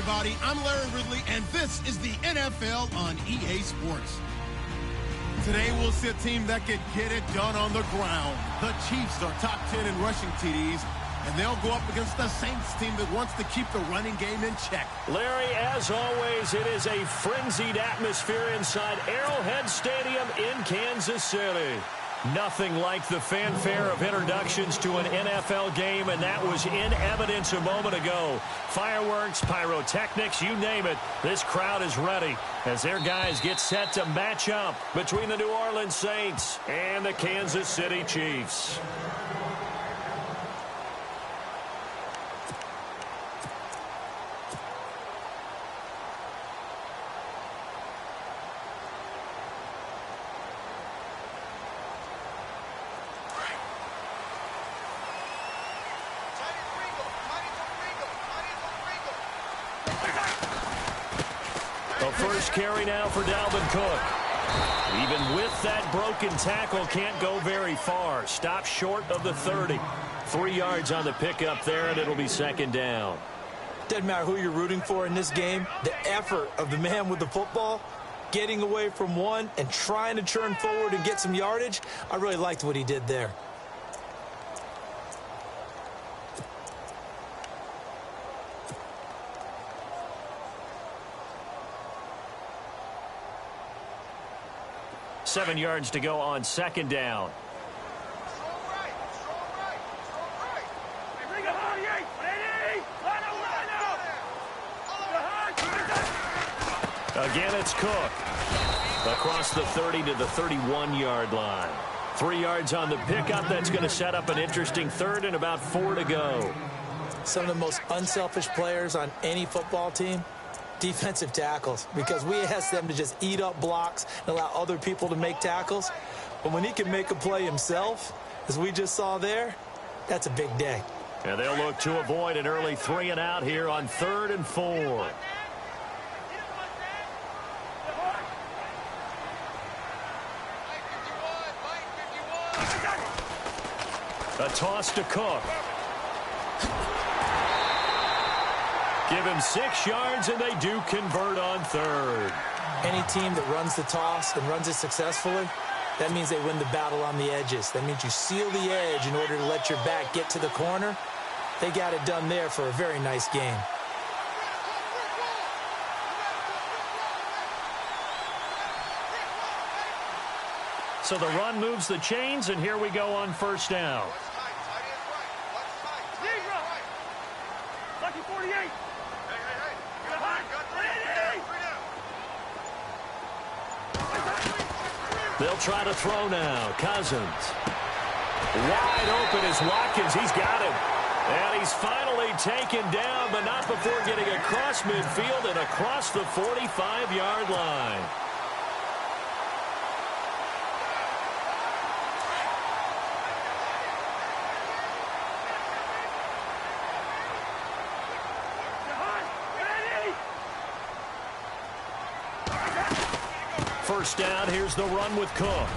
everybody. I'm Larry Ridley, and this is the NFL on EA Sports. Today, we'll see a team that can get it done on the ground. The Chiefs are top 10 in rushing TDs, and they'll go up against the Saints team that wants to keep the running game in check. Larry, as always, it is a frenzied atmosphere inside Arrowhead Stadium in Kansas City. Nothing like the fanfare of introductions to an NFL game, and that was in evidence a moment ago. Fireworks, pyrotechnics, you name it. This crowd is ready as their guys get set to match up between the New Orleans Saints and the Kansas City Chiefs. First carry now for Dalvin Cook. Even with that broken tackle, can't go very far. Stop short of the 30. 3 yards on the pickup there, and it'll be second down. Doesn't matter who you're rooting for in this game. The effort of the man with the football, getting away from one and trying to turn forward and get some yardage, I really liked what he did there. Seven yards to go on second down. Again, it's Cook. Across the 30 to the 31-yard line. 3 yards on the pickup. That's going to set up an interesting third and about 4 to go. Some of the most unselfish players on any football team, defensive tackles, because we ask them to just eat up blocks and allow other people to make tackles. But when he can make a play himself, as we just saw there, that's a big day. And they'll look to avoid an early 3 and out here on 3rd and 4. A toss to Cook. Give him 6 yards, and they do convert on 3rd. Any team that runs the toss and runs it successfully, that means they win the battle on the edges. That means you seal the edge in order to let your back get to the corner. They got it done there for a very nice game. So the run moves the chains, and here we go on first down. They'll try to throw now. Cousins. Wide open is Watkins. He's got him. And he's finally taken down, but not before getting across midfield and across the 45-yard line. First down, here's the run with Cook.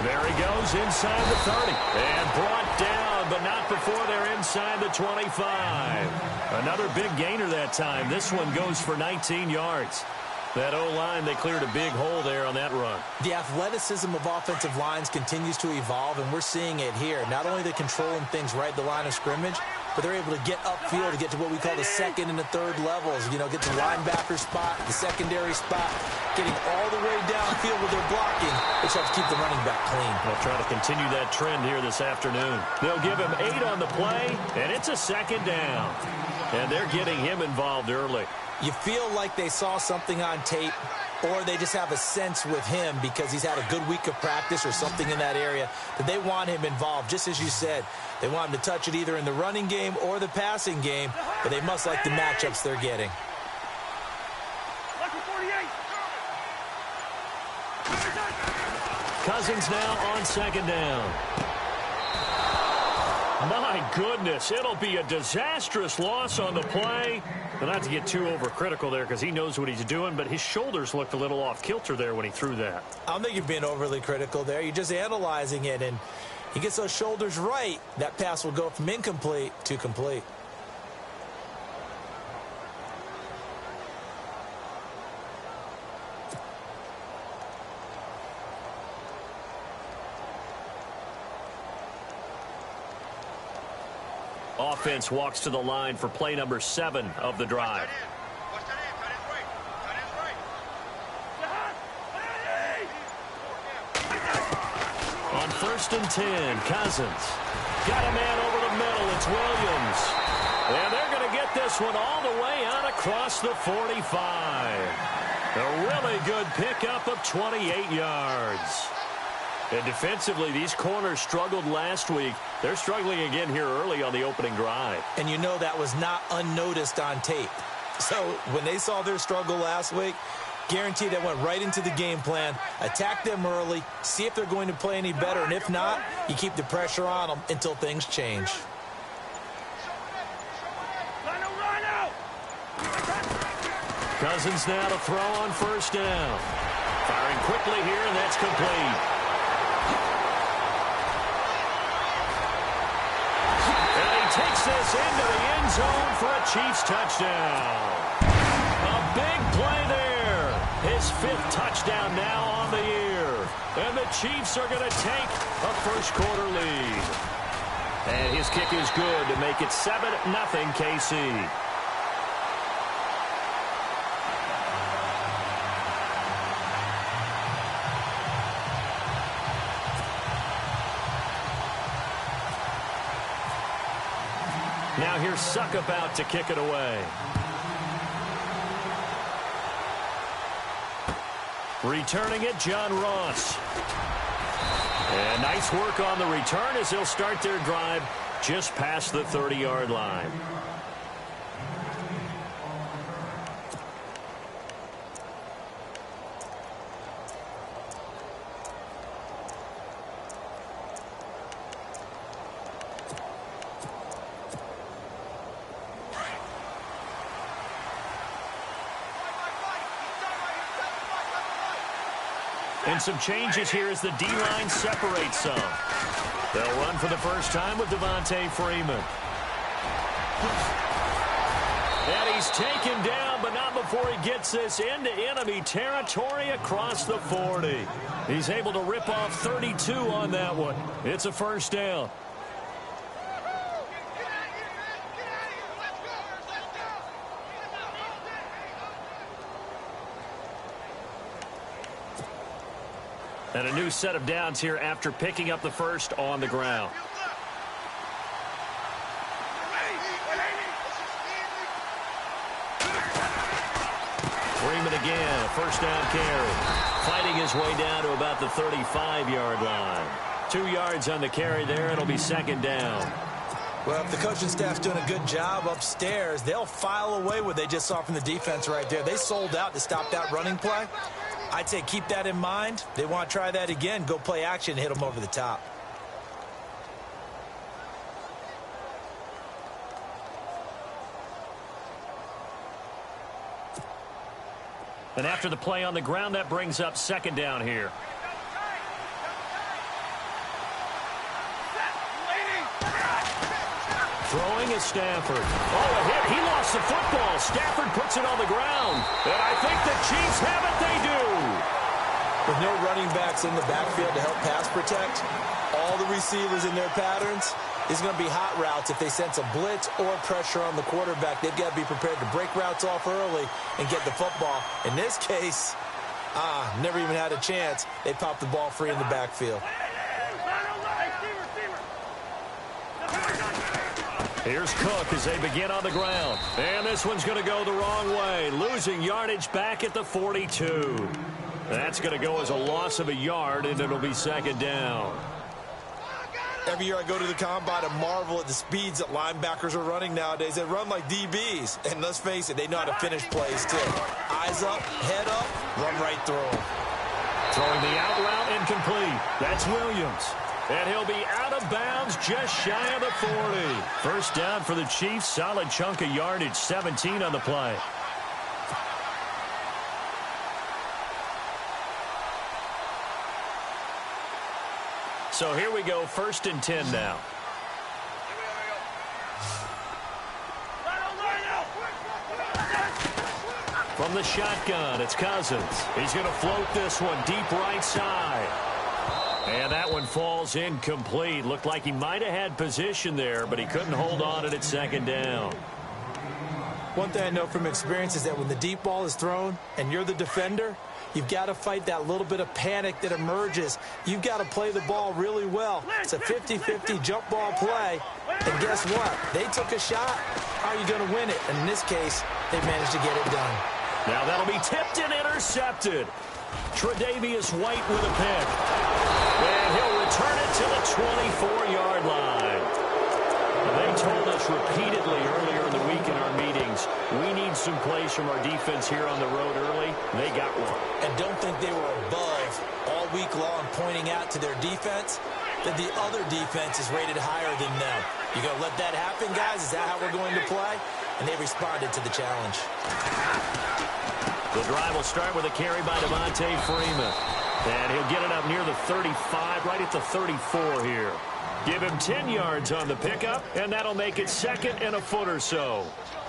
There he goes inside the 30. And brought down, but not before they're inside the 25. Another big gainer that time. This one goes for 19 yards. That O-line, they cleared a big hole there on that run. The athleticism of offensive lines continues to evolve, and we're seeing it here. Not only are they controlling things right at the line of scrimmage, but they're able to get upfield to get to what we call the second and the third levels. You know, get to the linebacker spot, the secondary spot, getting all the way downfield with their blocking, which helps keep the running back clean. They'll try to continue that trend here this afternoon. They'll give him 8 on the play, and it's a second down. And they're getting him involved early. You feel like they saw something on tape, or they just have a sense with him because he's had a good week of practice or something in that area that they want him involved. Just as you said, they want him to touch it either in the running game or the passing game, but they must like the matchups they're getting. Cousins now on second down. My goodness, it'll be a disastrous loss on the play. But not to get too overcritical there because he knows what he's doing, but his shoulders looked a little off kilter there when he threw that. I don't think you're being overly critical there. You're just analyzing it, and he gets those shoulders right. That pass will go from incomplete to complete. Offense walks to the line for play number 7 of the drive. On 1st and 10, Cousins. Got a man over the middle. It's Williams. And they're going to get this one all the way out across the 45. A really good pickup of 28 yards. And defensively, these corners struggled last week. They're struggling again here early on the opening drive. And you know that was not unnoticed on tape. So when they saw their struggle last week, guaranteed they went right into the game plan, attack them early, see if they're going to play any better, and if not, you keep the pressure on them until things change. Cousins now to throw on 1st down. Firing quickly here, and that's complete. And he takes this into the end zone for a Chiefs touchdown. A big play there. His 5th touchdown now on the year. And the Chiefs are going to take a first-quarter lead. And his kick is good to make it 7-0 KC. Now here's Suck about to kick it away. Returning it, John Ross. And nice work on the return as they'll start their drive just past the 30-yard line. And some changes here as the D-line separates some. They'll run for the first time with Devontae Freeman. And he's taken down, but not before he gets this into enemy territory across the 40. He's able to rip off 32 on that one. It's a first down. And a new set of downs here after picking up the first on the ground. Freeman again, a first down carry. Fighting his way down to about the 35-yard line. 2 yards on the carry there. It'll be 2nd down. Well, if the coaching staff's doing a good job upstairs, they'll file away what they just saw from the defense right there. They sold out to stop that running play. I'd say keep that in mind. They want to try that again. Go play action and hit them over the top. And after the play on the ground, that brings up 2nd down here. Throwing is Stafford. Oh, a hit. He lost the football. Stafford puts it on the ground. And I think the Chiefs have it. They do. With no running backs in the backfield to help pass protect, all the receivers in their patterns is going to be hot routes. If they sense a blitz or pressure on the quarterback, they've got to be prepared to break routes off early and get the football. In this case, never even had a chance. They popped the ball free in the backfield. Here's Cook as they begin on the ground. And this one's going to go the wrong way. Losing yardage back at the 42. That's going to go as a loss of a yard, and it'll be 2nd down. Every year I go to the combine and marvel at the speeds that linebackers are running nowadays. They run like DBs. And let's face it, they know how to finish plays too. Eyes up, head up, run right through them. Throwing the out route incomplete. That's Williams. And he'll be out of bounds just shy of the 40. First down for the Chiefs. Solid chunk of yardage. 17 on the play. So here we go. 1st and 10 now. From the shotgun, it's Cousins. He's going to float this one deep right side. And that one falls incomplete. Looked like he might have had position there, but he couldn't hold on to it at second down. One thing I know from experience is that when the deep ball is thrown and you're the defender, you've got to fight that little bit of panic that emerges. You've got to play the ball really well. It's a 50-50 jump ball play. And guess what? They took a shot. How are you going to win it? And in this case, they managed to get it done. Now that'll be tipped and intercepted. Tre'Davious White with a pick. And he'll return it to the 24-yard line. They told us repeatedly earlier in the week in our meetings, we need some plays from our defense here on the road early. They got one. And don't think they were above all week long pointing out to their defense that the other defense is rated higher than them. You going to let that happen, guys? Is that how we're going to play? And they responded to the challenge. The drive will start with a carry by Devontae Freeman. And he'll get it up near the 35, right at the 34 here. Give him 10 yards on the pickup, and that'll make it second and a foot or so.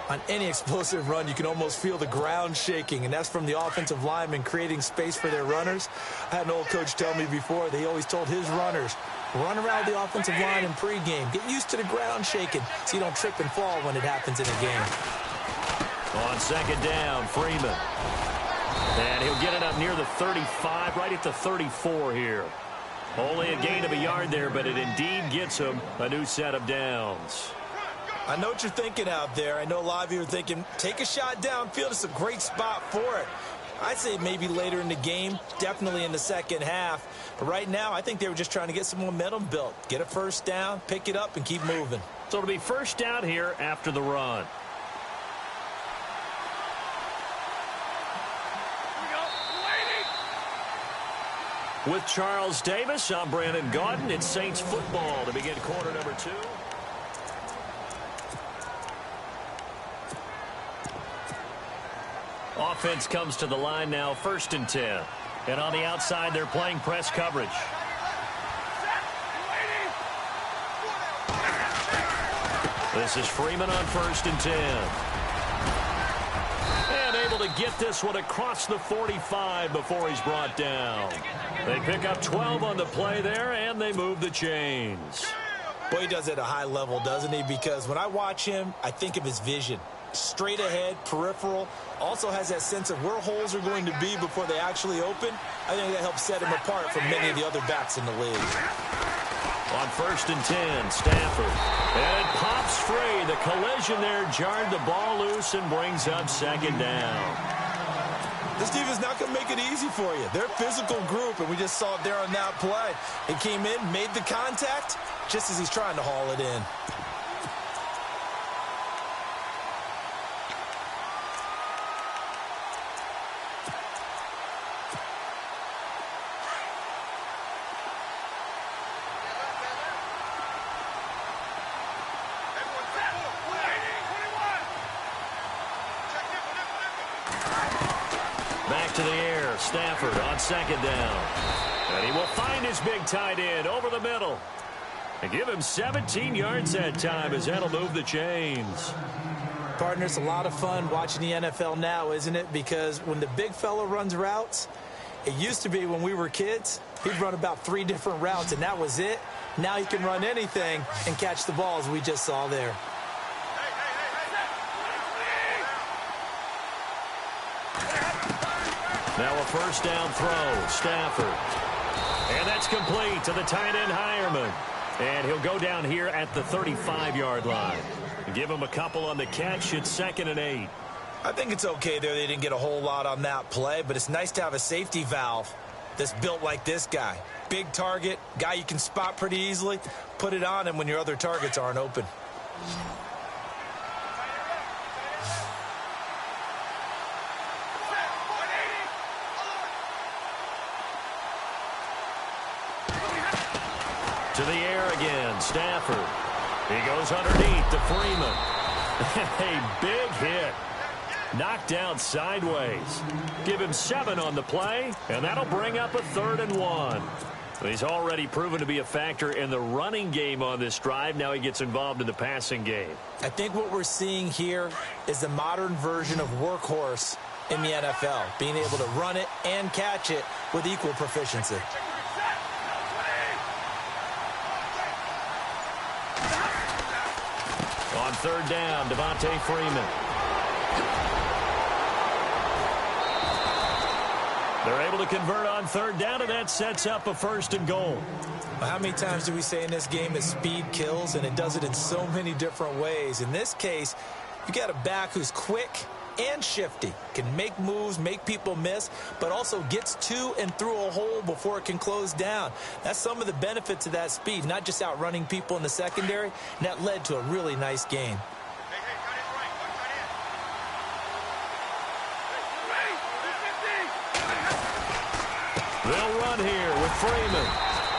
On any explosive run, you can almost feel the ground shaking, and that's from the offensive linemen creating space for their runners. I had an old coach tell me before, he always told his runners, run around the offensive line in pregame. Get used to the ground shaking so you don't trip and fall when it happens in a game. On second down, Freeman. And he'll get it up near the 35, right at the 34 here. Only a gain of a yard there, but it indeed gets him a new set of downs. I know what you're thinking out there. I know a lot of you are thinking, take a shot downfield. It's a great spot for it. I'd say maybe later in the game, definitely in the second half. But right now, I think they were just trying to get some momentum built. Get a first down, pick it up, and keep moving. So it'll be first down here after the run. With Charles Davis, I'm Brandon Gaudin. It's Saints football to begin quarter number 2. Offense comes to the line now, 1st and 10. And on the outside, they're playing press coverage. This is Freeman on 1st and 10. And able to get this one across the 45 before he's brought down. They pick up 12 on the play there, and they move the chains. Boy, he does it at a high level, doesn't he? Because when I watch him, I think of his vision. Straight ahead, peripheral, also has that sense of where holes are going to be before they actually open. I think that helps set him apart from many of the other backs in the league. On 1st and 10, Stafford. And it pops free. The collision there jarred the ball loose and brings up second down. This defense not going to make it easy for you. They're a physical group, and we just saw it there on that play. He came in, made the contact, just as he's trying to haul it in. Back to the air, Stafford on second down. And he will find his big tight end over the middle. And give him 17 yards that time as that'll move the chains. Partner, it's a lot of fun watching the NFL now, isn't it? Because when the big fella runs routes, it used to be when we were kids, he'd run about 3 different routes, and that was it. Now he can run anything and catch the balls we just saw there. Now a first down throw, Stafford. And that's complete to the tight end, Hireman. And he'll go down here at the 35-yard line. Give him a couple on the catch. It's 2nd and 8. I think it's okay there. They didn't get a whole lot on that play, but it's nice to have a safety valve that's built like this guy. Big target, guy you can spot pretty easily. Put it on him when your other targets aren't open. To the air again, Stafford. He goes underneath to Freeman. A big hit. Knocked down sideways. Give him 7 on the play, and that'll bring up a 3rd and 1. He's already proven to be a factor in the running game on this drive. Now he gets involved in the passing game. I think what we're seeing here is the modern version of workhorse in the NFL, being able to run it and catch it with equal proficiency. On third down, Devontae Freeman. They're able to convert on third down, and that sets up a 1st and goal. Well, how many times do we say in this game that speed kills, and it does it in so many different ways? In this case, you got a back who's quick and shifty, can make moves, make people miss, but also gets to and through a hole before it can close down. That's some of the benefits of that speed, not just outrunning people in the secondary, and that led to a really nice gain. They'll run here with Freeman.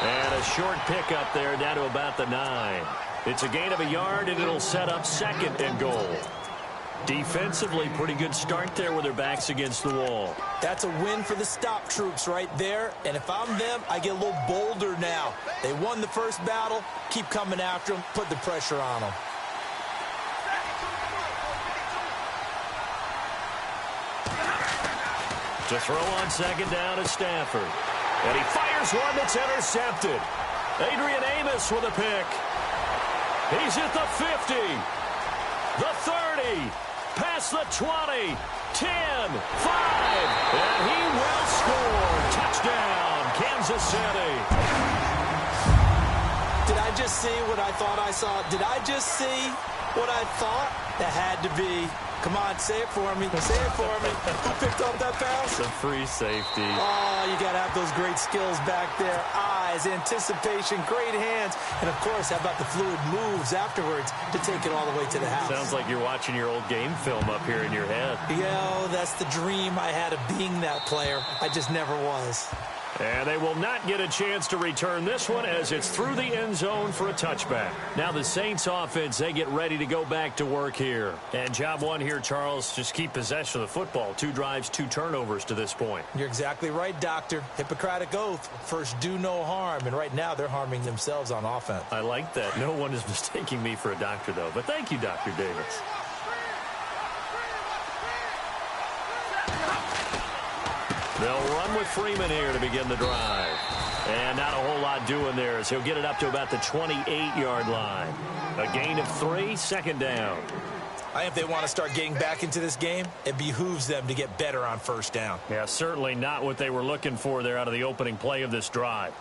And a short pickup there down to about the 9. It's a gain of a yard, and it'll set up 2nd and goal. Defensively, pretty good start there with their backs against the wall. That's a win for the stop troops right there. And if I'm them, I get a little bolder now. They won the first battle. Keep coming after them. Put the pressure on them. To throw on 2nd down is Stafford. And he fires one that's intercepted. Adrian Amos with a pick. He's at the 50. The 30. Past the 20. 10. 5. And he will score. Touchdown, Kansas City. Did I just see what I thought I saw? Did I just see what I thought? That had to be. Come on, say it for me. Say it for me. Who picked up that pass? The free safety. Oh, you got to have those great skills back there. Eyes, anticipation, great hands. And, of course, how about the fluid moves afterwards to take it all the way to the house? Sounds like you're watching your old game film up here in your head. Yeah, that's the dream I had of being that player. I just never was. And they will not get a chance to return this one as it's through the end zone for a touchback. Now the Saints offense, they get ready to go back to work here. And job one here, Charles, just keep possession of the football. 2 drives, 2 turnovers to this point. You're exactly right, Doctor. Hippocratic oath. First, do no harm. And right now, they're harming themselves on offense. I like that. No one is mistaking me for a doctor, though. But thank you, Dr. Davis. They'll run with Freeman here to begin the drive. And not a whole lot doing there as he'll get it up to about the 28-yard line. A gain of 3, 2nd down. I think if they want to start getting back into this game, it behooves them to get better on 1st down. Yeah, certainly not what they were looking for there out of the opening play of this drive.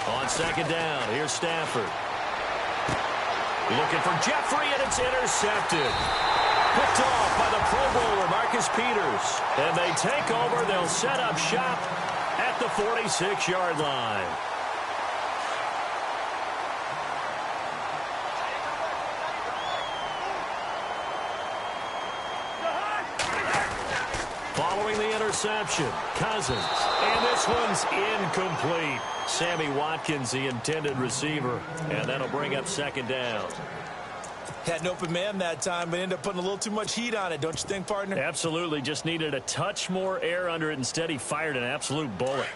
On 2nd down, here's Stafford. Looking for Jeffrey, and it's intercepted. Picked off by the Pro Bowler, Marcus Peters. And they take over. They'll set up shop at the 46-yard line. Following the interception, Cousins. And this one's incomplete. Sammy Watkins, the intended receiver. And that'll bring up 2nd down. Had an open man that time, but ended up putting a little too much heat on it, don't you think, partner? Absolutely. Just needed a touch more air under it. Instead, he fired an absolute bullet.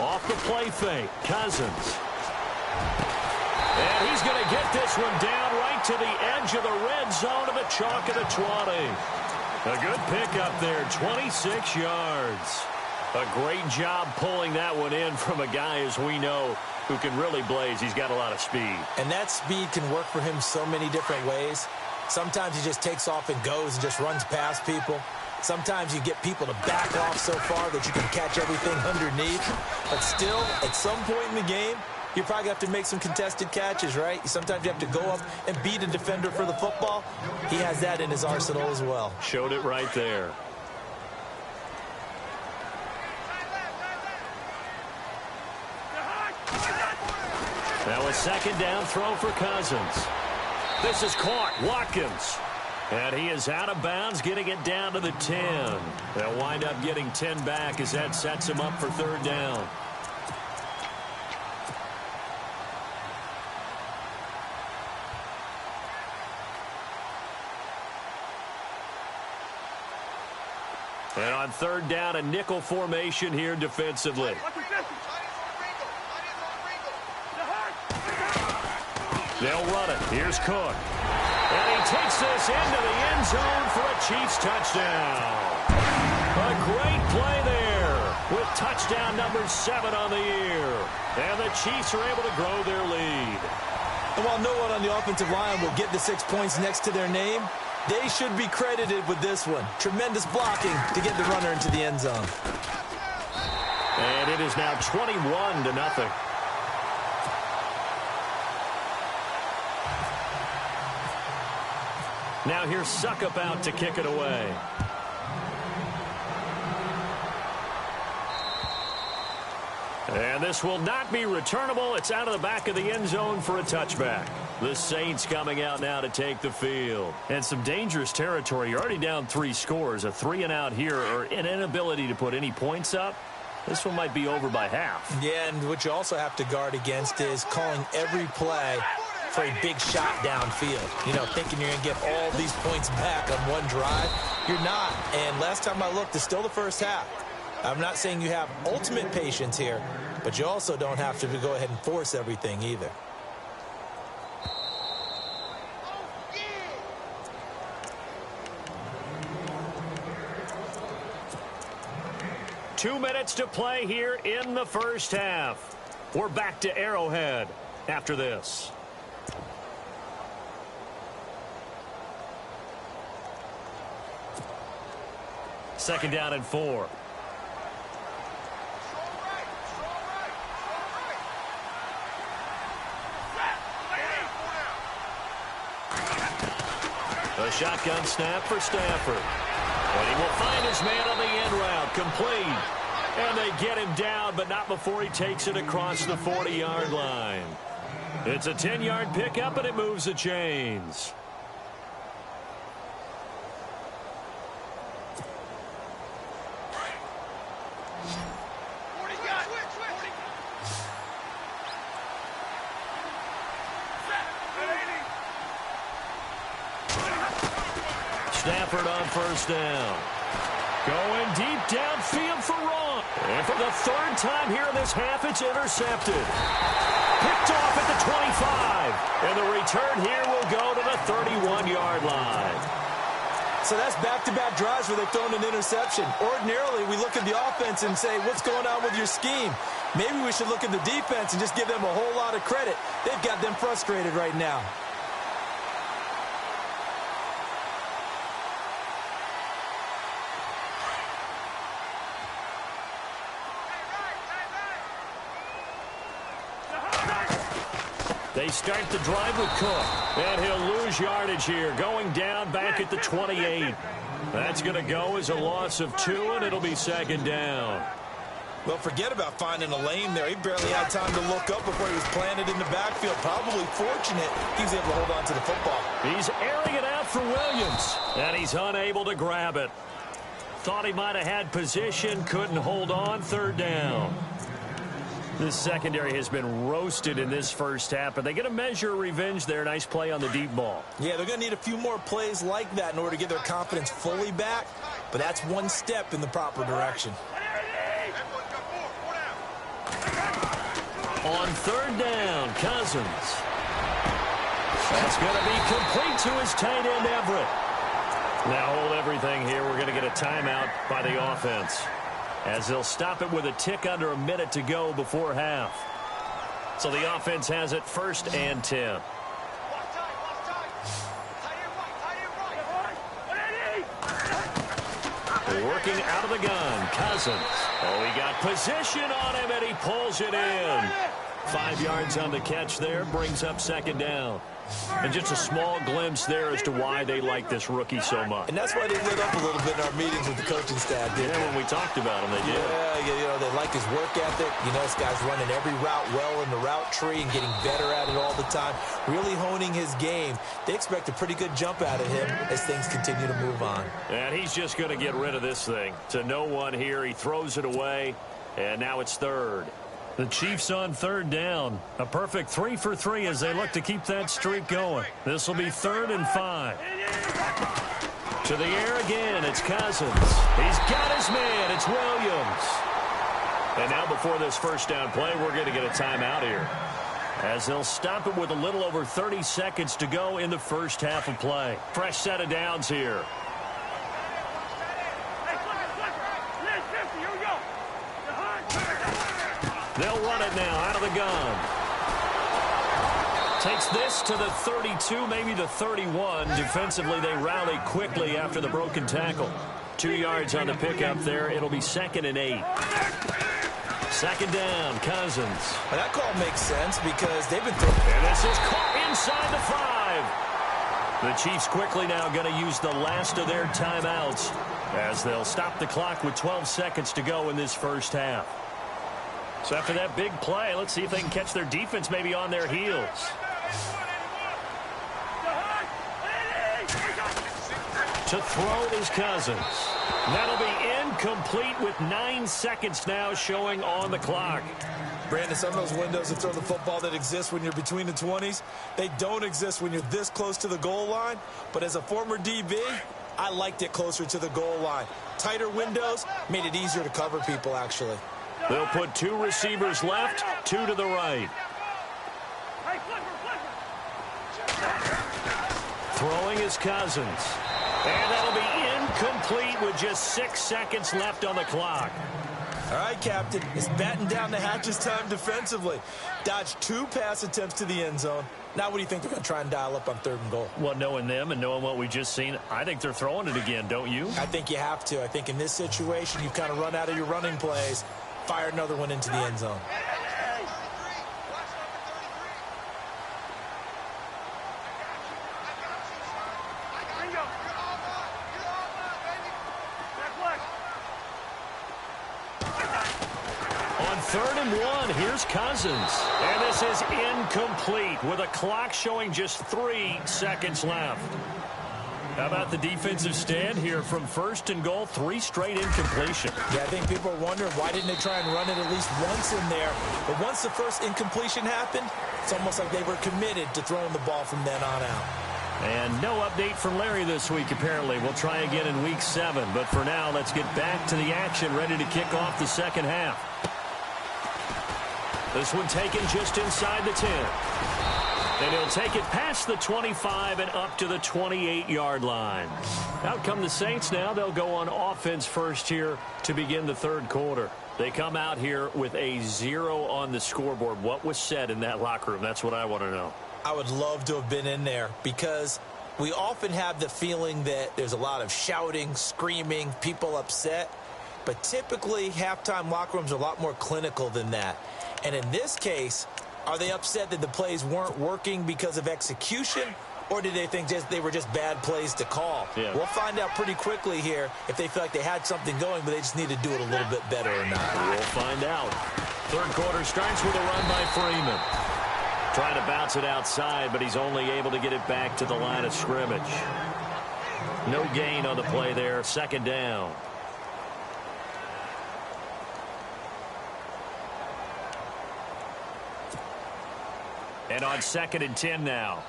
Off the play fake, Cousins. And he's going to get this one down right to the edge of the red zone of the chalk of the 20. A good pickup there, 26 yards. A great job pulling that one in from a guy, as we know, who can really blaze. He's got a lot of speed. And that speed can work for him so many different ways. Sometimes he just takes off and goes and just runs past people. Sometimes you get people to back off so far that you can catch everything underneath. But still, at some point in the game, you probably have to make some contested catches, right? Sometimes you have to go up and beat a defender for the football. He has that in his arsenal as well. Showed it right there. Now a 2nd down throw for Cousins. This is caught. Watkins. And he is out of bounds, getting it down to the 10. They'll wind up getting 10 back as that sets him up for 3rd down. And on third down, a nickel formation here defensively. They'll run it. Here's Cook. And he takes this into the end zone for a Chiefs touchdown. A great play there with touchdown number 7 on the year. And the Chiefs are able to grow their lead. And while no one on the offensive line will get the 6 points next to their name, they should be credited with this one. Tremendous blocking to get the runner into the end zone. And it is now 21-0. Now here's Suckup out to kick it away. And this will not be returnable. It's out of the back of the end zone for a touchback. The Saints coming out now to take the field. And some dangerous territory. You're already down 3 scores. A 3-and-out here, or an inability to put any points up. This one might be over by half. Yeah, and what you also have to guard against is calling every play for a big shot downfield. You know, thinking you're going to get all these points back on one drive. You're not. And last time I looked, it's still the first half. I'm not saying you have ultimate patience here, but you also don't have to go ahead and force everything either. Two minutes to play here in the first half. We're back to Arrowhead after this. Second down and 4. A shotgun snap for Stafford. And he will find his man on the end route, complete. And they get him down, but not before he takes it across the 40-yard line. It's a 10-yard pickup, and it moves the chains. Stafford on first down. Going deep downfield for Ron. And for the third time here in this half, it's intercepted. Picked off at the 25. And the return here will go to the 31-yard line. So that's back-to-back drives where they've thrown an interception. Ordinarily, we look at the offense and say, what's going on with your scheme? Maybe we should look at the defense and just give them a whole lot of credit. They've got them frustrated right now. They start the drive with Cook. And he'll lose yardage here, going down back at the 28. That's going to go as a loss of 2, and it'll be second down. Well, forget about finding a lane there. He barely had time to look up before he was planted in the backfield. Probably fortunate he was able to hold on to the football. He's airing it out for Williams, and he's unable to grab it. Thought he might have had position, couldn't hold on, third down. This secondary has been roasted in this first half, but they get a measure of revenge there. Nice play on the deep ball. Yeah, they're going to need a few more plays like that in order to get their confidence fully back, but that's one step in the proper direction. On third down, Cousins. That's going to be complete to his tight end, Everett. Now hold everything here. We're going to get a timeout by the offense, as they'll stop it with a tick under a minute to go before half. So the offense has it 1st and 10. Working out of the gun, Cousins. Oh, he got position on him, and he pulls it in. 5 yards on the catch there, brings up second down. And just a small glimpse there as to why they like this rookie so much. And that's why they lit up a little bit in our meetings with the coaching staff. Yeah, when we talked about him, they did. Yeah, you know, they like his work ethic. You know, this guy's running every route well in the route tree and getting better at it all the time. Really honing his game. They expect a pretty good jump out of him as things continue to move on. And he's just going to get rid of this thing. To no one here. He throws it away, and now it's third. The Chiefs on third down. A perfect 3 for 3 as they look to keep that streak going. This will be 3rd and 5. To the air again, it's Cousins. He's got his man, it's Williams. And now before this first down play, we're going to get a timeout here, as they'll stop it with a little over 30 seconds to go in the first half of play. Fresh set of downs here. They'll run it now out of the gun. Takes this to the 32, maybe the 31. Defensively, they rally quickly after the broken tackle. 2 yards on the pickup there. It'll be 2nd and 8. Second down, Cousins. Well, that call makes sense because they've been throwing. And this is caught inside the 5. The Chiefs quickly now going to use the last of their timeouts, as they'll stop the clock with 12 seconds to go in this first half. So after that big play, let's see if they can catch their defense maybe on their heels. To throw is Cousins. That'll be incomplete with 9 seconds now showing on the clock. Brandon, some of those windows to throw the football that exist when you're between the 20s, they don't exist when you're this close to the goal line. But as a former DB, I liked it closer to the goal line. Tighter windows made it easier to cover people, actually. They'll put 2 receivers left, 2 to the right. Throwing is Cousins. And that'll be incomplete with just 6 seconds left on the clock. All right, Captain. It's batten down the hatches time defensively. Dodged 2 pass attempts to the end zone. Now what do you think they're going to try and dial up on 3rd and goal? Well, knowing them and knowing what we've just seen, I think they're throwing it again, don't you? I think you have to. I think in this situation, you kind of run out of your running plays, fire another one into the end zone. On 3rd and 1, here's Cousins. And this is incomplete with a clock showing just 3 seconds left. How about the defensive stand here from 1st and goal? 3 straight incompletion. Yeah, I think people are wondering why didn't they try and run it at least once in there. But once the first incompletion happened, it's almost like they were committed to throwing the ball from then on out. And no update from Larry this week, apparently. We'll try again in week 7. But for now, let's get back to the action, ready to kick off the second half. This one taken just inside the 10. And he'll take it past the 25 and up to the 28-yard line. Out come the Saints now. They'll go on offense first here to begin the 3rd quarter. They come out here with a 0 on the scoreboard. What was said in that locker room? That's what I want to know. I would love to have been in there because we often have the feeling that there's a lot of shouting, screaming, people upset. But typically, halftime locker rooms are a lot more clinical than that. And in this case, are they upset that the plays weren't working because of execution, or did they think they were just bad plays to call? Yeah. We'll find out pretty quickly here if they feel like they had something going, but they just need to do it a little bit better or not. We'll find out. 3rd quarter starts with a run by Freeman. Trying to bounce it outside, but he's only able to get it back to the line of scrimmage. No gain on the play there. 2nd down. And on 2nd and 10 now.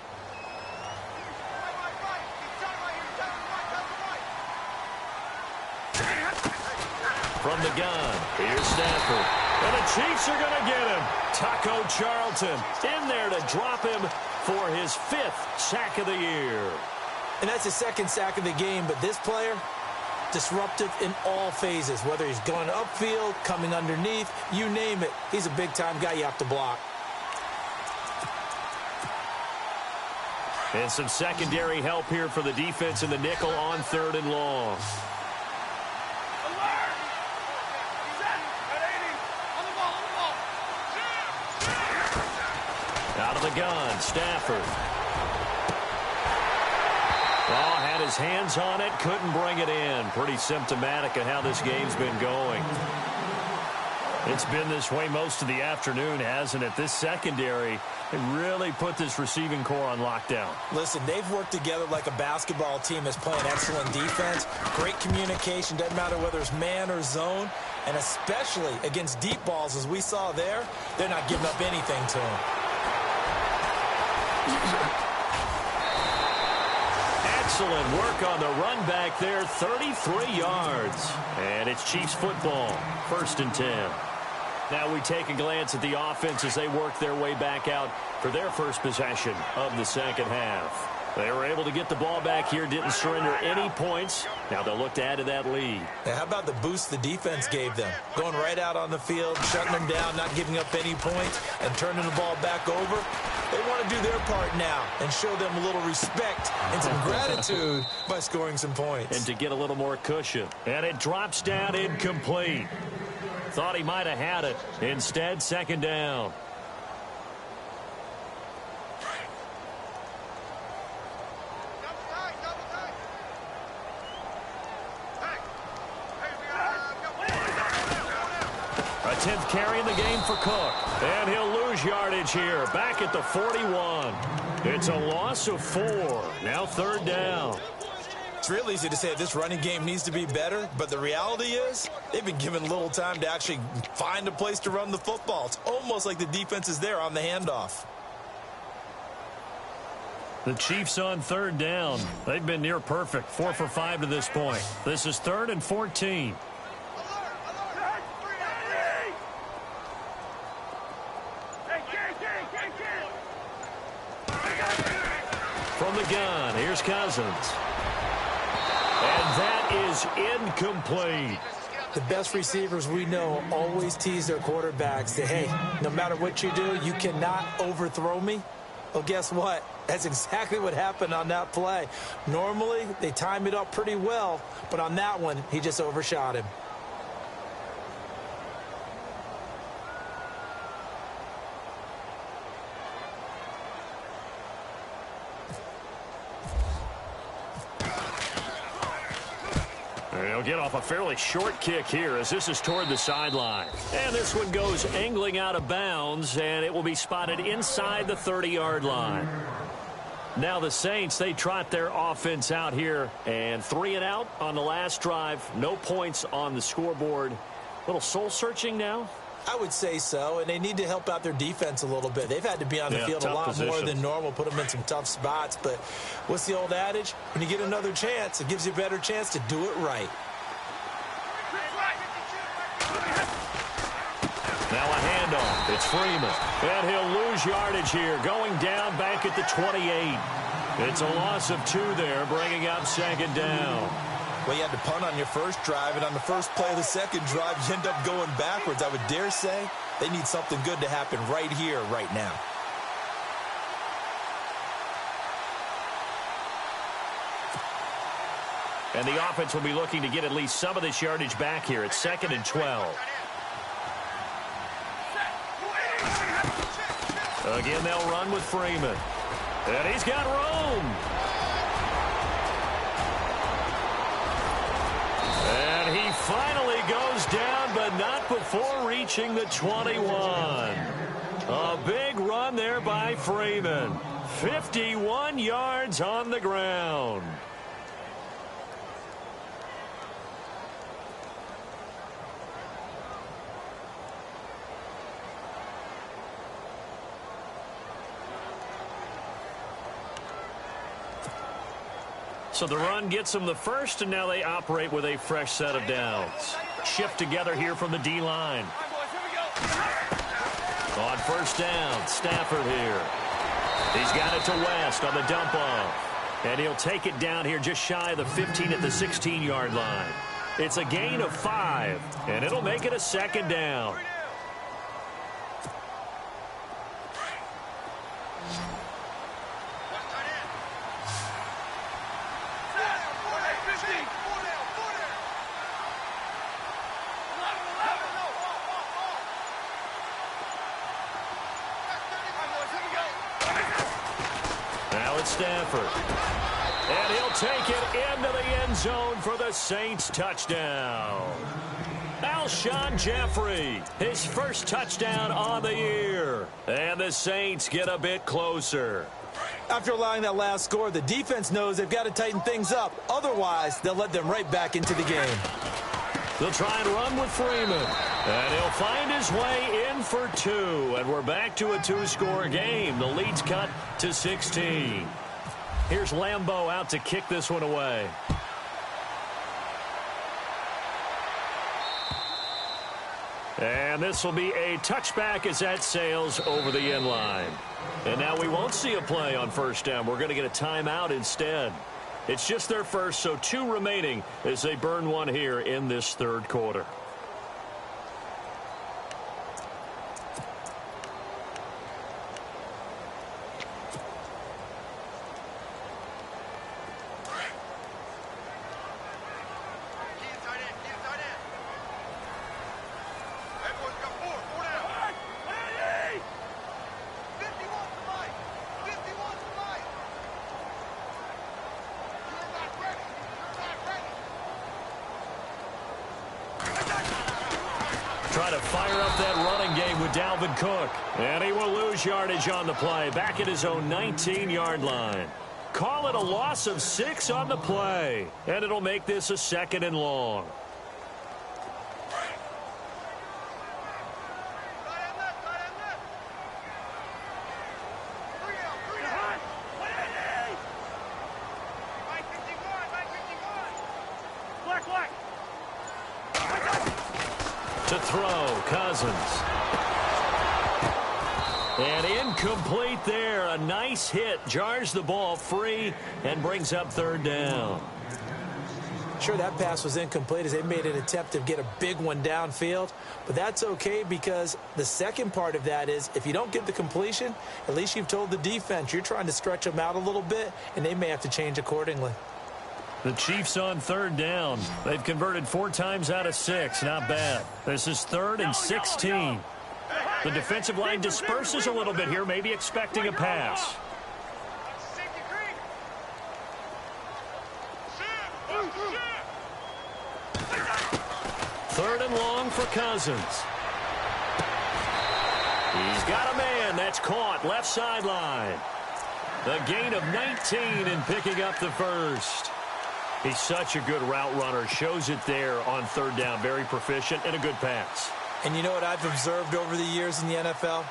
From the gun, here's Stafford. And the Chiefs are going to get him. Taco Charlton in there to drop him for his 5th sack of the year. And that's his 2nd sack of the game, but this player, disruptive in all phases, whether he's going upfield, coming underneath, you name it. He's a big-time guy you have to block. And some secondary help here for the defense in the nickel on 3rd and long. Out of the gun, Stafford. Oh, had his hands on it, couldn't bring it in. Pretty symptomatic of how this game's been going. It's been this way most of the afternoon, hasn't it? This secondary, they really put this receiving core on lockdown. Listen, they've worked together like a basketball team that's playing excellent defense. Great communication, doesn't matter whether it's man or zone. And especially against deep balls, as we saw there, they're not giving up anything to them. At Excellent work on the run back there, 33 yards. And it's Chiefs football, 1st and 10. Now we take a glance at the offense as they work their way back out for their first possession of the second half. They were able to get the ball back here, didn't surrender any points. Now they'll look to add to that lead. Now, how about the boost the defense gave them? Going right out on the field, shutting them down, not giving up any points, and turning the ball back over. They want to do their part now and show them a little respect and some gratitude by scoring some points. And to get a little more cushion. And it drops down incomplete. Thought he might have had it. Instead, 2nd down. A 10th carry in the game for Cook. And he'll lose yardage here. Back at the 41. It's a loss of 4. Now 3rd down. It's real easy to say this running game needs to be better, but the reality is they've been given little time to actually find a place to run the football. It's almost like the defense is there on the handoff. The Chiefs on 3rd down. They've been near perfect, 4 for 5 to this point. This is 3rd and 14. From the gun, here's Cousins. And that is incomplete. The best receivers we know always tease their quarterbacks. Say, hey, no matter what you do, you cannot overthrow me. Well, guess what? That's exactly what happened on that play. Normally, they time it up pretty well, but on that one, he just overshot him. He'll get off a fairly short kick here as this is toward the sideline. And this one goes angling out of bounds, and it will be spotted inside the 30-yard line. Now the Saints, they trot their offense out here, and 3 and out on the last drive. No points on the scoreboard. A little soul-searching now? I would say so, and they need to help out their defense a little bit. They've had to be on the field a lot more than normal, put them in some tough spots. But what's the old adage? When you get another chance, it gives you a better chance to do it right. Now a handoff. It's Freeman. And he'll lose yardage here, going down back at the 28. It's a loss of 2 there, bringing up 2nd down. Well, you had to punt on your first drive, and on the first play of the second drive, you end up going backwards. I would dare say they need something good to happen right here, right now. And the offense will be looking to get at least some of this yardage back here. It's 2nd and 12. Again, they'll run with Freeman. And he's got room. And he finally goes down, but not before reaching the 21. A big run there by Freeman. 51 yards on the ground. So the run gets them the first, and now they operate with a fresh set of downs. Shift together here from the D-line. On 1st down, Stafford here. He's got it to West on the dump off. And he'll take it down here just shy of the 15 at the 16-yard line. It's a gain of 5, and it'll make it a 2nd down. Stafford. And he'll take it into the end zone for the Saints touchdown. Alshon Jeffrey, his first touchdown on the year. And the Saints get a bit closer. After allowing that last score, the defense knows they've got to tighten things up. Otherwise, they'll let them right back into the game. They'll try and run with Freeman. And he'll find his way in for 2. And we're back to a 2-score game. The lead's cut to 16. Here's Lambeau out to kick this one away. And this will be a touchback as that sails over the end line. And now we won't see a play on first down. We're going to get a timeout instead. It's just their first, so 2 remaining as they burn one here in this third quarter. Try to fire up that running game with Dalvin Cook. And he will lose yardage on the play. Back at his own 19-yard line. Call it a loss of 6 on the play. And it'll make this a 2nd and long. To throw, Cousins. And incomplete there. A nice hit. Jars the ball free and brings up 3rd down. Sure, that pass was incomplete as they made an attempt to get a big one downfield. But that's okay because the second part of that is if you don't get the completion, at least you've told the defense you're trying to stretch them out a little bit, and they may have to change accordingly. The Chiefs on 3rd down. They've converted 4 times out of 6. Not bad. This is 3rd and 16. The defensive line disperses a little bit here, maybe expecting a pass. 3rd and long for Cousins. He's got a man. That's caught. Left sideline. The gain of 19 and picking up the first. He's such a good route runner. Shows it there on 3rd down. Very proficient and a good pass. And you know what I've observed over the years in the NFL?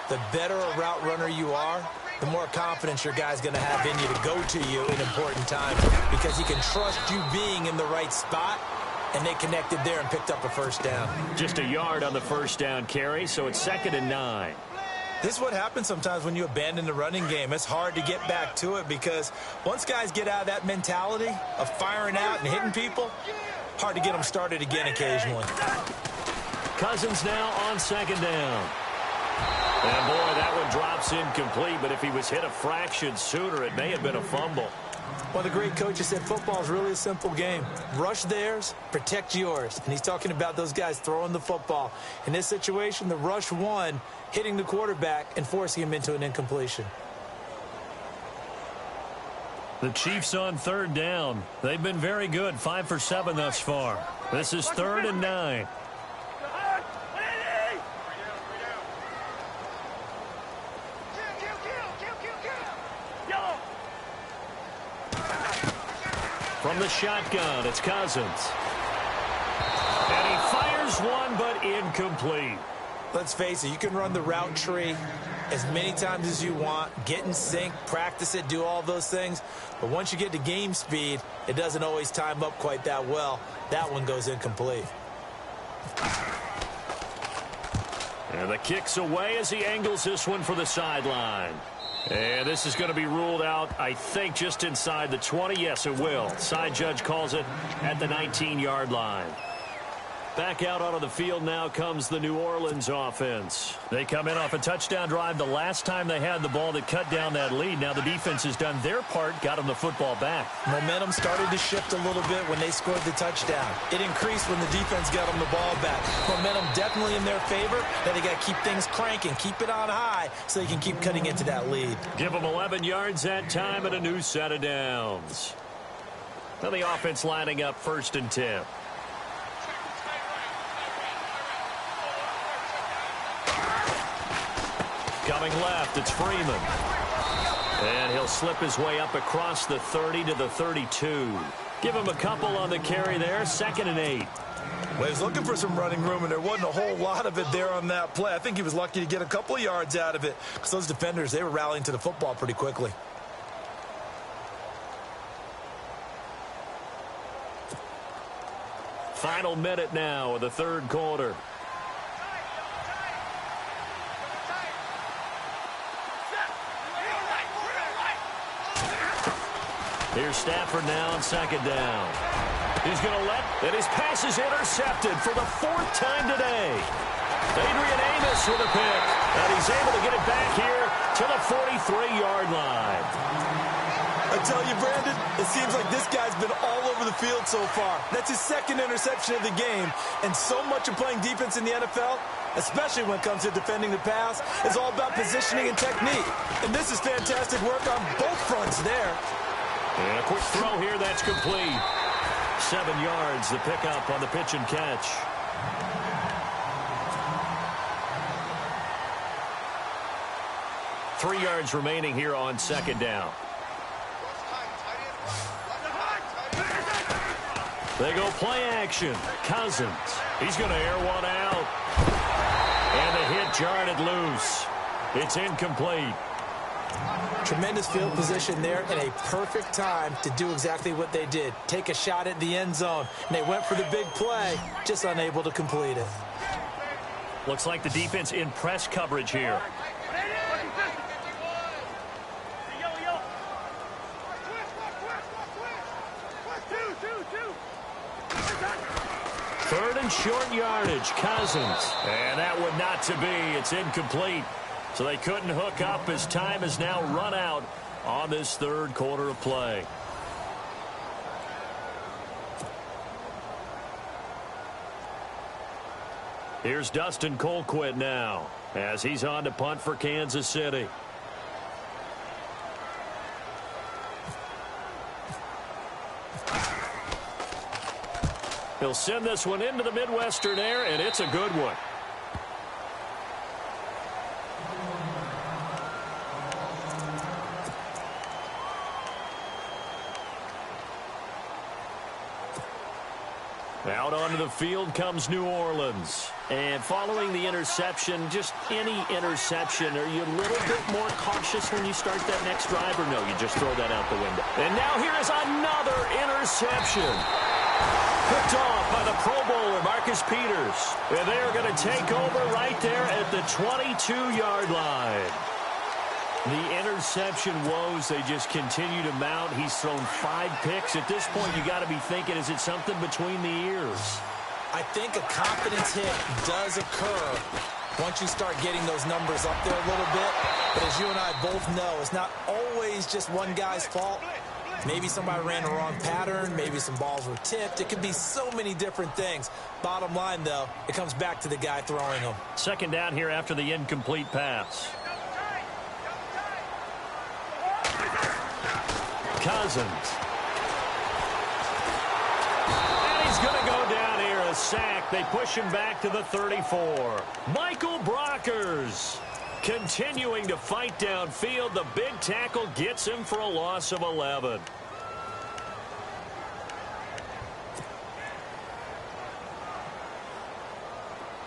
The better a route runner you are, the more confidence your guy's going to have in you to go to you in important times because he can trust you being in the right spot, and they connected there and picked up a first down. Just a yard on the first down carry, so it's 2nd and 9. This is what happens sometimes when you abandon the running game. It's hard to get back to it because once guys get out of that mentality of firing out and hitting people, hard to get them started again occasionally. Cousins now on 2nd down. And boy, that one drops incomplete, but if he was hit a fraction sooner, it may have been a fumble. Well, the great coach said football is really a simple game. Rush theirs, protect yours. And he's talking about those guys throwing the football. In this situation, the rush won, hitting the quarterback and forcing him into an incompletion. The Chiefs on 3rd down. They've been very good, 5 for 7 thus far. This is 3rd and 9. From the shotgun, it's Cousins. And he fires one, but incomplete. Let's face it, you can run the route tree as many times as you want, get in sync, practice it, do all those things. But once you get to game speed, it doesn't always time up quite that well. That one goes incomplete. And the kick's away as he angles this one for the sideline. And this is going to be ruled out, I think, just inside the 20. Yes, it will. Side judge calls it at the 19-yard line. Back out onto the field now comes the New Orleans offense. They come in off a touchdown drive the last time they had the ball that cut down that lead. Now the defense has done their part, got them the football back. Momentum started to shift a little bit when they scored the touchdown. It increased when the defense got them the ball back. Momentum definitely in their favor. Now they got to keep things cranking, keep it on high so they can keep cutting into that lead. Give them 11 yards that time and a new set of downs. Now the offense lining up 1st and 10. Coming left, it's Freeman. And he'll slip his way up across the 30 to the 32. Give him a couple on the carry there, 2nd and 8. Well, he was looking for some running room, and there wasn't a whole lot of it there on that play. I think he was lucky to get a couple of yards out of it because those defenders, they were rallying to the football pretty quickly. final minute now of the third quarter. Here's Stafford now on second down. He's going to and his pass is intercepted for the fourth time today. Adrian Amos with a pick, and he's able to get it back here to the 43-yard line. I tell you, Brandon, it seems like this guy's been all over the field so far. That's his second interception of the game, and so much of playing defense in the NFL, especially when it comes to defending the pass, is all about positioning and technique. And this is fantastic work on both fronts there. And a quick throw here, that's complete. 7 yards, the pickup on the pitch and catch. Three yards remaining here on second down. They go play action. Cousins. He's going to air one out. And the hit jarred it loose. It's incomplete. Tremendous field position there and a perfect time to do exactly what they did. Take a shot at the end zone. And they went for the big play, just unable to complete it. Looks like the defense in press coverage here. Third and short yardage, Cousins. And that one not to be. It's incomplete. So they couldn't hook up as time has now run out on this third quarter of play. Here's Dustin Colquitt now as he's on to punt for Kansas City. He'll send this one into the Midwestern air, and it's a good one. Out onto the field comes New Orleans. And following the interception, just any interception, are you a little bit more cautious when you start that next drive, or no, you just throw that out the window? And now here is another interception. Picked off by the Pro Bowler, Marcus Peters. And they're going to take over right there at the 22-yard line. The interception woes, they just continue to mount. He's thrown 5 picks. At this point, you got to be thinking, is it something between the ears? I think a confidence hit does occur once you start getting those numbers up there a little bit. But as you and I both know, it's not always just one guy's fault. Maybe somebody ran the wrong pattern. Maybe some balls were tipped. It could be so many different things. Bottom line, though, it comes back to the guy throwing them. Second down here after the incomplete pass. Cousins. And he's going to go down here, a sack. They push him back to the 34. Michael Brockers continuing to fight downfield. The big tackle gets him for a loss of 11.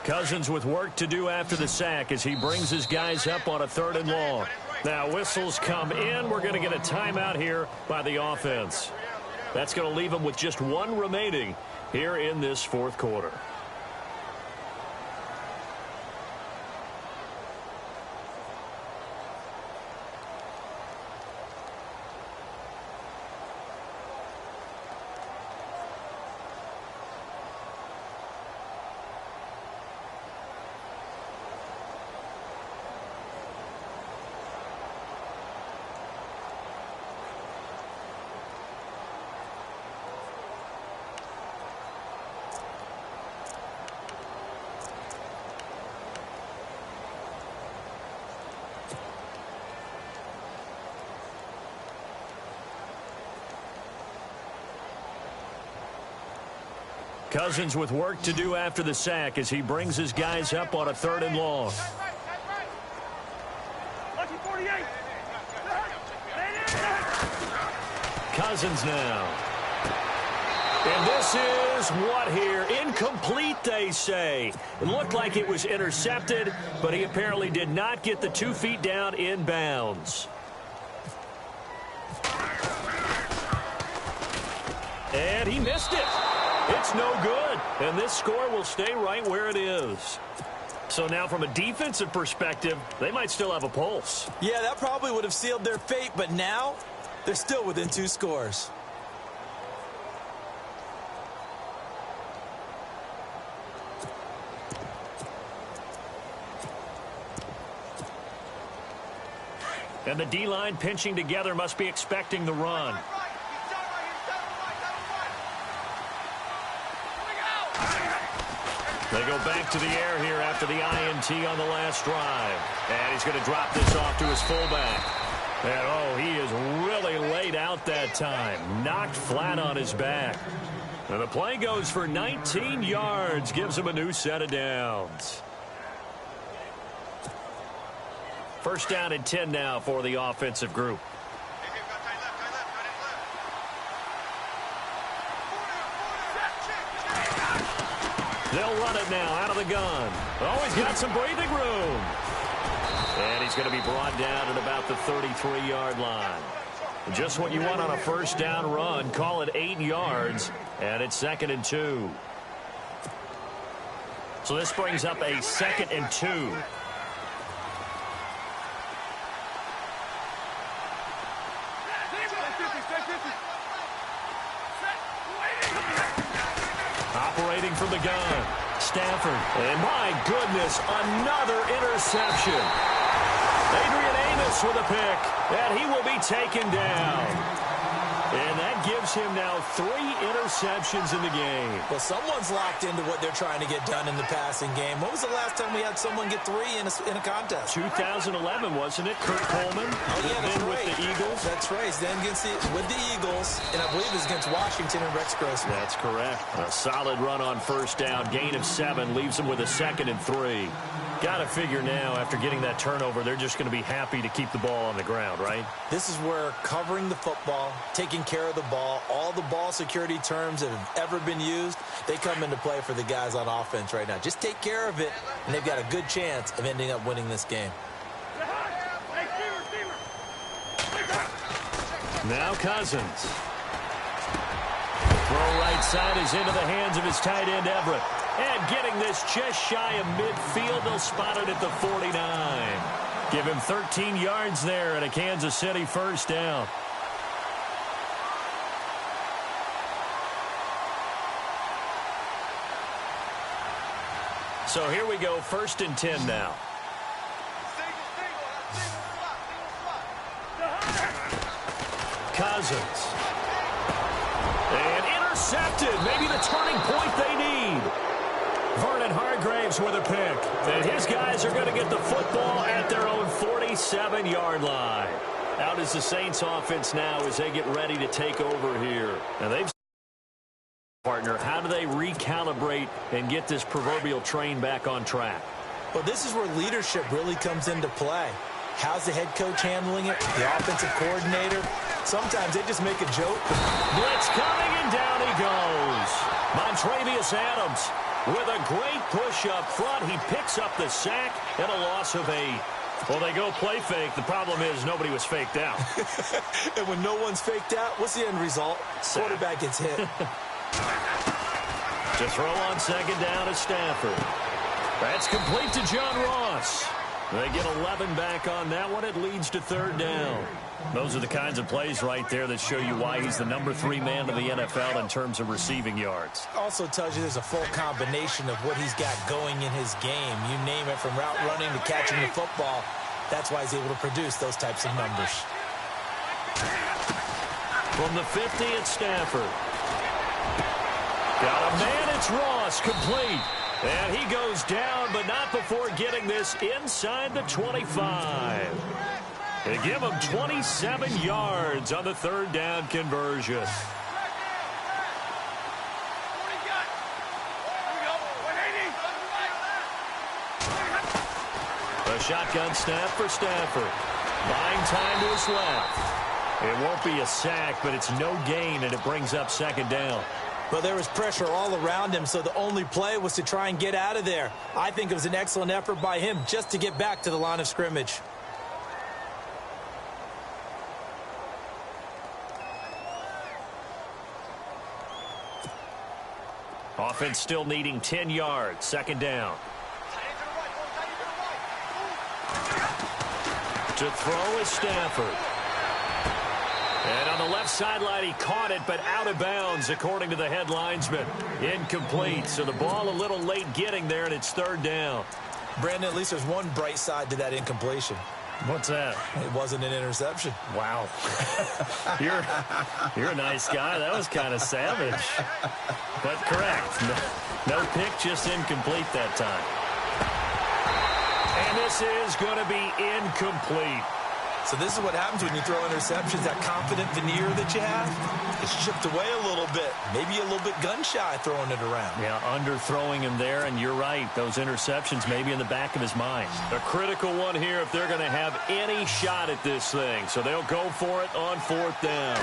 Cousins with work to do after the sack as he brings his guys up on a 3rd and long. Now whistles come in. We're going to get a timeout here by the offense. That's going to leave them with just 1 remaining here in this 4th quarter. Cousins with work to do after the sack as he brings his guys up on a 3rd and long. Cousins now. And this is what here? Incomplete, they say. It looked like it was intercepted, but he apparently did not get the 2 feet down in bounds. And he missed it. It's no good, and this score will stay right where it is. So now from a defensive perspective, they might still have a pulse. Yeah, that probably would have sealed their fate, but now they're still within 2 scores. And the D-line pinching together must be expecting the run. They go back to the air here after the INT on the last drive. And he's going to drop this off to his fullback. And, oh, he is really laid out that time. Knocked flat on his back. And the play goes for 19 yards. Gives him a new set of downs. First down and 10 now for the offensive group. They'll run it now out of the gun. Oh, he's got some breathing room. And he's going to be brought down at about the 33-yard line. Just what you want on a first down run. Call it 8 yards, and it's 2nd and 2. So this brings up a 2nd and 2. Operating from the gun, Stafford. And my goodness, another interception. Adrian Amos with a pick, and he will be taken down. And that gives him now 3 interceptions in the game. Well, someone's locked into what they're trying to get done in the passing game. When was the last time we had someone get 3 in a contest? 2011, wasn't it? Kurt Coleman. Oh, yeah, that's right. With the Eagles. That's right. Then with the Eagles, and I believe it's against Washington and Rex Grossman. That's correct. A solid run on first down. Gain of 7 leaves him with a 2nd and 3. Got to figure now, after getting that turnover, they're just going to be happy to keep the ball on the ground, right? This is where covering the football, taking care of the ball, all the ball security terms that have ever been used, they come into play for the guys on offense right now. Just take care of it, and they've got a good chance of ending up winning this game. Now Cousins. Throw right side is into the hands of his tight end, Everett. And getting this just shy of midfield, they'll spot it at the 49. Give him 13 yards there and a Kansas City first down. So here we go, 1st and 10 now. Cousins. And intercepted. Maybe the turning point they need. Vernon Hargreaves with a pick. And his guys are going to get the football at their own 47-yard line. Out is the Saints offense now as they get ready to take over here. And they've partner, how do they recalibrate and get this proverbial train back on track? Well, this is where leadership really comes into play. How's the head coach handling it? The offensive coordinator? Sometimes they just make a joke. Blitz coming, and down he goes. Montravius Adams with a great push up front. He picks up the sack and a loss of 8. Well, they go play fake. The problem is nobody was faked out. And when no one's faked out, what's the end result? Quarterback gets hit. To throw on 2nd down is Stafford. That's complete to John Ross. They get 11 back on that one. It leads to 3rd down. Those are the kinds of plays right there that show you why he's the number 3 man in the NFL in terms of receiving yards. Also tells you there's a full combination of what he's got going in his game. You name it, from route running to catching the football. That's why he's able to produce those types of numbers. From the 50, it's Stafford. Got a man, it's Ross, complete. And he goes down, but not before getting this inside the 25. They give him 27 yards on the 3rd down conversion. A shotgun snap for Stafford. Buying time to his left. It won't be a sack, but it's no gain, and it brings up 2nd down. Well, there was pressure all around him, so the only play was to try and get out of there. I think it was an excellent effort by him just to get back to the line of scrimmage. Offense still needing 10 yards. Second down. To throw is Stafford. And on the left sideline, he caught it, but out of bounds, according to the head linesman. Incomplete, so the ball a little late getting there, and it's third down. Brandon, at least there's one bright side to that incompletion. What's that? It wasn't an interception. Wow. You're a nice guy. That was kind of savage. But correct. No pick, just incomplete that time. And this is going to be incomplete. So this is what happens when you throw interceptions. That confident veneer that you have, it's chipped away a little bit. Maybe a little bit gun-shy throwing it around. Yeah, underthrowing him there, and you're right. Those interceptions maybe in the back of his mind. A critical one here if they're going to have any shot at this thing. So they'll go for it on fourth down.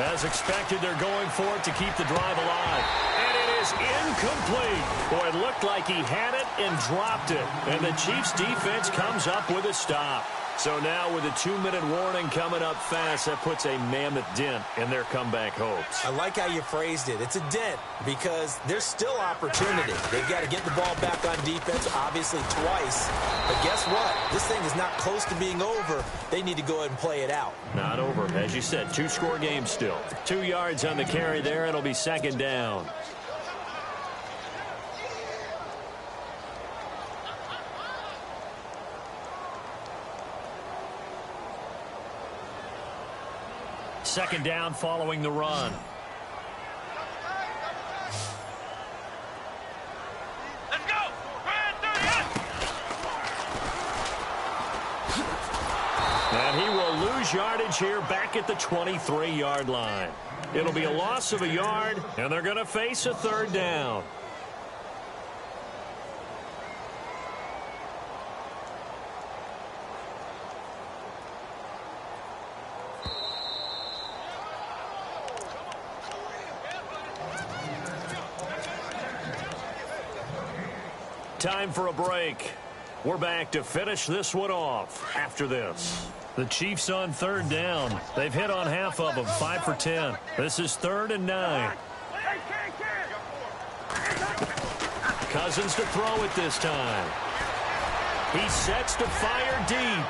As expected, they're going for it to keep the drive alive. And it is incomplete. Boy, it looked like he had it and dropped it. And the Chiefs' defense comes up with a stop. So now with a 2-minute warning coming up fast, that puts a mammoth dent in their comeback hopes. I like how you phrased it. It's a dent because there's still opportunity. They've got to get the ball back on defense, obviously twice. But guess what? This thing is not close to being over. They need to go ahead and play it out. Not over. As you said, 2-score game still. 2 yards on the carry there. It'll be second down. Second down following the run. Let's go! And he will lose yardage here back at the 23-yard line. It'll be a loss of a yard, and they're going to face a third down. Time for a break. We're back to finish this one off after this. The Chiefs on third down. They've hit on half of them, 5 for 10. This is 3rd and 9. Cousins to throw it this time. He sets to fire deep.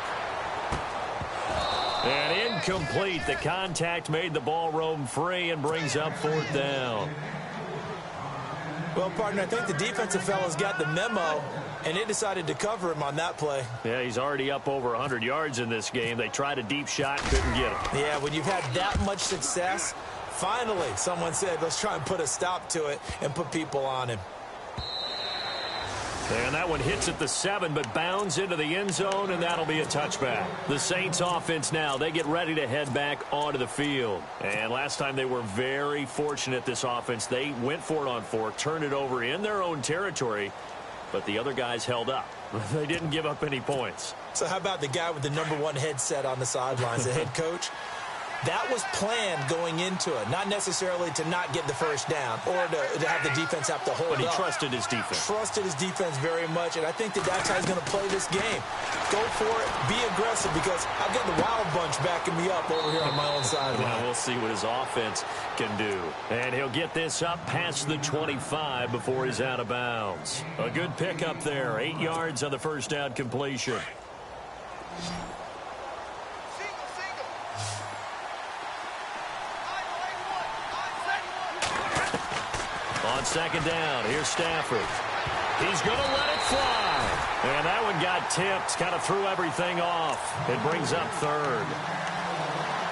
And incomplete. The contact made the ball roam free and brings up 4th down. Well, partner, I think the defensive fellas got the memo, and they decided to cover him on that play. Yeah, he's already up over 100 yards in this game. They tried a deep shot, couldn't get him. Yeah, when you've had that much success, finally someone said, let's try and put a stop to it and put people on him. And that one hits at the 7, but bounds into the end zone, and that'll be a touchback. The Saints offense now, they get ready to head back onto the field. And last time they were very fortunate, this offense. They went for it on 4, turned it over in their own territory, but the other guys held up. They didn't give up any points. So how about the guy with the #1 headset on the sidelines, the head coach? That was planned going into it, not necessarily to not get the first down or to have the defense have to hold up. But he trusted his defense. Trusted his defense very much, and I think that's how he's going to play this game. Go for it, be aggressive, because I've got the wild bunch backing me up over here on my own sideline. Well, we'll see what his offense can do. And he'll get this up past the 25 before he's out of bounds. A good pickup there, 8 yards on the first down completion. On second down, here's Stafford. He's going to let it fly. And that one got tipped, kind of threw everything off. It brings up 3rd.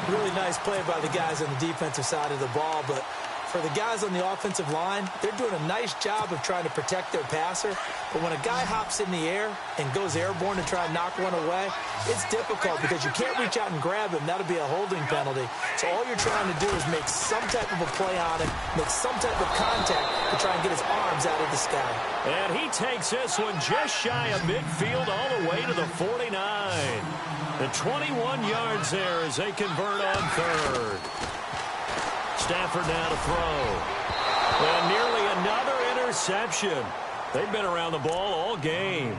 Really nice play by the guys on the defensive side of the ball, but for the guys on the offensive line, they're doing a nice job of trying to protect their passer. But when a guy hops in the air and goes airborne to try and knock one away, it's difficult because you can't reach out and grab him. That'll be a holding penalty. So all you're trying to do is make some type of a play on him, make some type of contact to try and get his arms out of the sky. And he takes this one just shy of midfield all the way to the 49. The 21 yards there as they convert on 3rd. Stafford now to throw. And nearly another interception. They've been around the ball all game.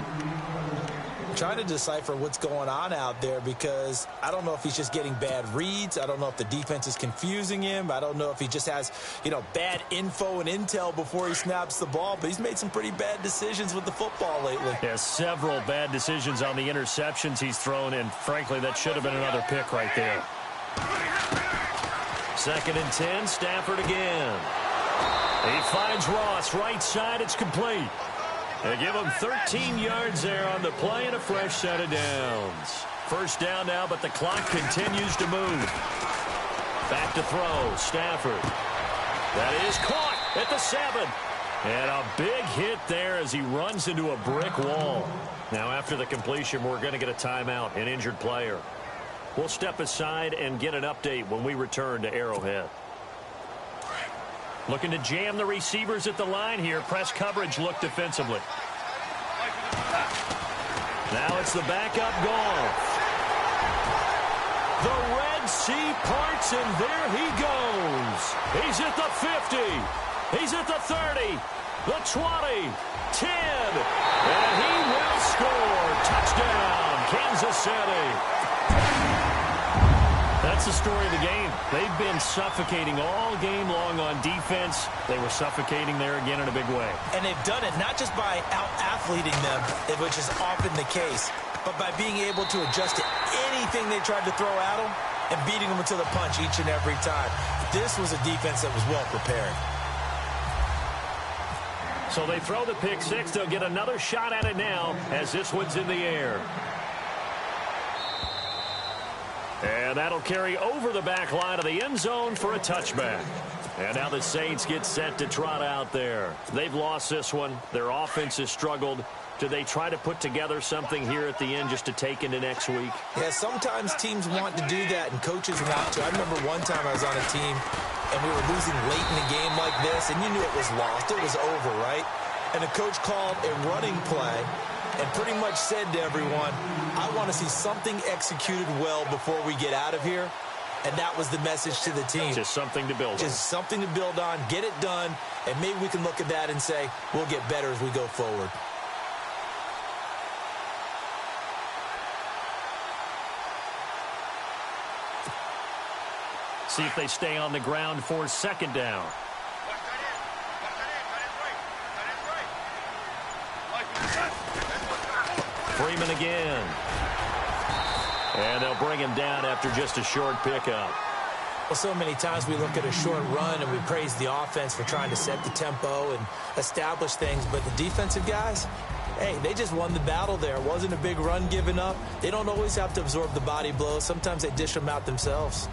trying to decipher what's going on out there because I don't know if he's just getting bad reads. I don't know if the defense is confusing him. I don't know if he just has, bad info and intel before he snaps the ball. But he's made some pretty bad decisions with the football lately. Yeah, several bad decisions on the interceptions he's thrown, and frankly, that should have been another pick right there. 2nd and 10, Stafford again. He finds Ross, right side, it's complete. They give him 13 yards there on the play and a fresh set of downs. 1st down now, but the clock continues to move. Back to throw, Stafford. That is caught at the 7. And a big hit there as he runs into a brick wall. Now, after the completion, we're going to get a timeout, an injured player. We'll step aside and get an update when we return to Arrowhead. Looking to jam the receivers at the line here. Press coverage look defensively. Now it's the backup Goff. The Red Sea parts, and there he goes. He's at the 50. He's at the 30. The 20. 10. And he will score. Touchdown, Kansas City. That's the story of the game. They've been suffocating all game long on defense. They were suffocating there again in a big way. And they've done it not just by out-athleting them, which is often the case, but by being able to adjust to anything they tried to throw at them and beating them to the punch each and every time. This was a defense that was well prepared. So they throw the pick six. They'll get another shot at it now as this one's in the air. And that'll carry over the back line of the end zone for a touchback. And now the Saints get set to trot out there. They've lost this one. Their offense has struggled. Do they try to put together something here at the end just to take into next week? Yeah, sometimes teams want to do that and coaches want to. I remember one time I was on a team and we were losing late in a game like this, and you knew it was lost. It was over, right? And the coach called a running play and pretty much said to everyone, I want to see something executed well before we get out of here. And that was the message to the team. Just something to build on. Just something to build on, get it done, and maybe we can look at that and say, we'll get better as we go forward. See if they stay on the ground for second down. Freeman again. And they'll bring him down after just a short pickup. Well, so many times we look at a short run and we praise the offense for trying to set the tempo and establish things, but the defensive guys, hey, they just won the battle there. It wasn't a big run given up. They don't always have to absorb the body blows. Sometimes they dish them out themselves.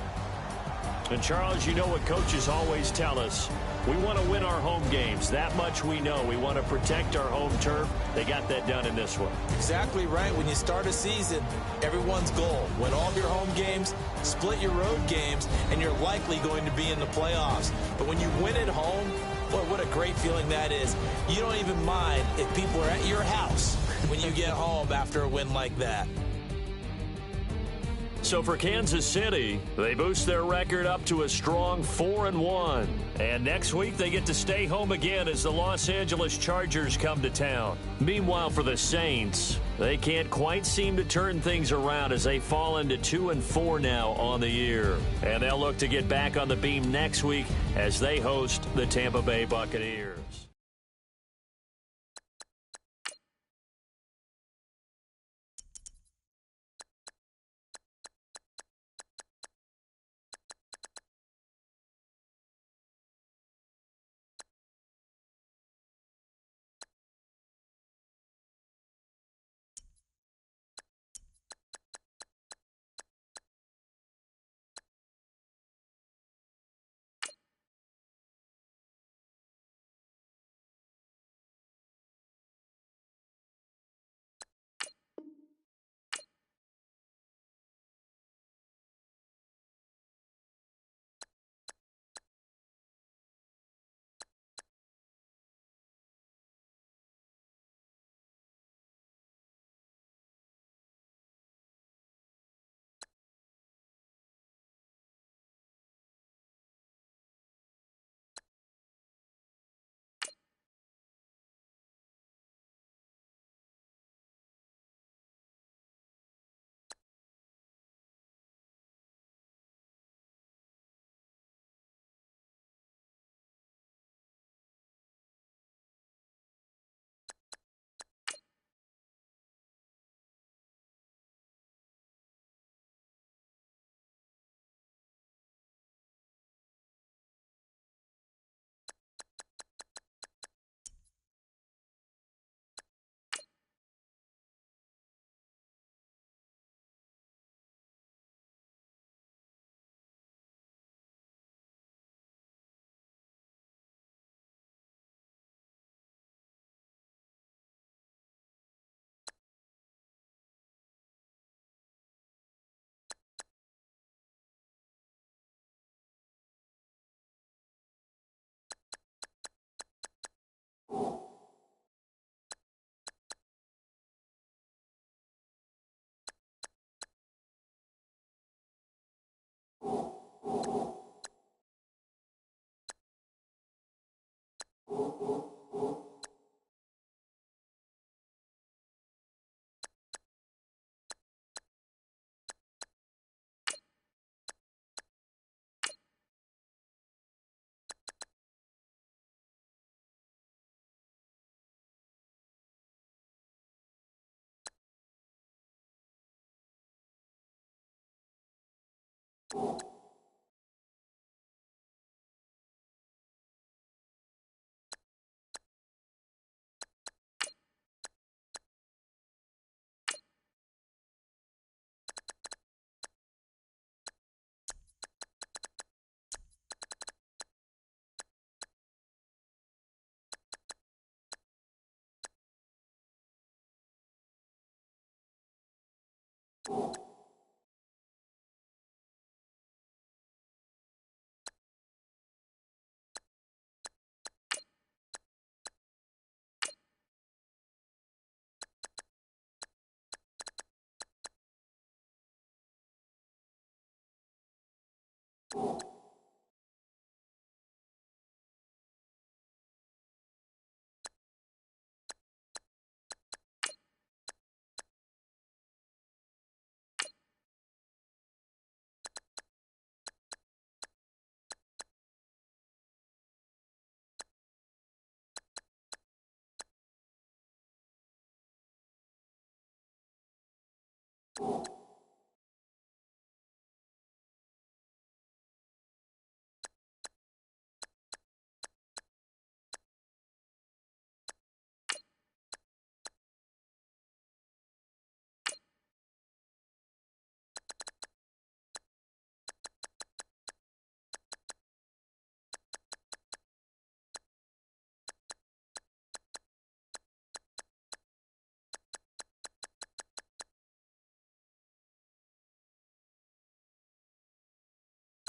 And, Charles, you know what coaches always tell us. We want to win our home games. That much we know. We want to protect our home turf. They got that done in this one. Exactly right. When you start a season, everyone's goal, win all of your home games, split your road games, and you're likely going to be in the playoffs. But when you win at home, boy, what a great feeling that is. You don't even mind if people are at your house when you get home after a win like that. So for Kansas City, they boost their record up to a strong 4-1. And next week, they get to stay home again as the Los Angeles Chargers come to town. Meanwhile, for the Saints, they can't quite seem to turn things around as they fall into 2-4 now on the year. And they'll look to get back on the beam next week as they host the Tampa Bay Buccaneers.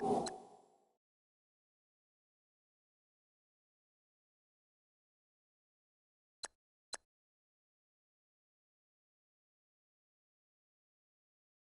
You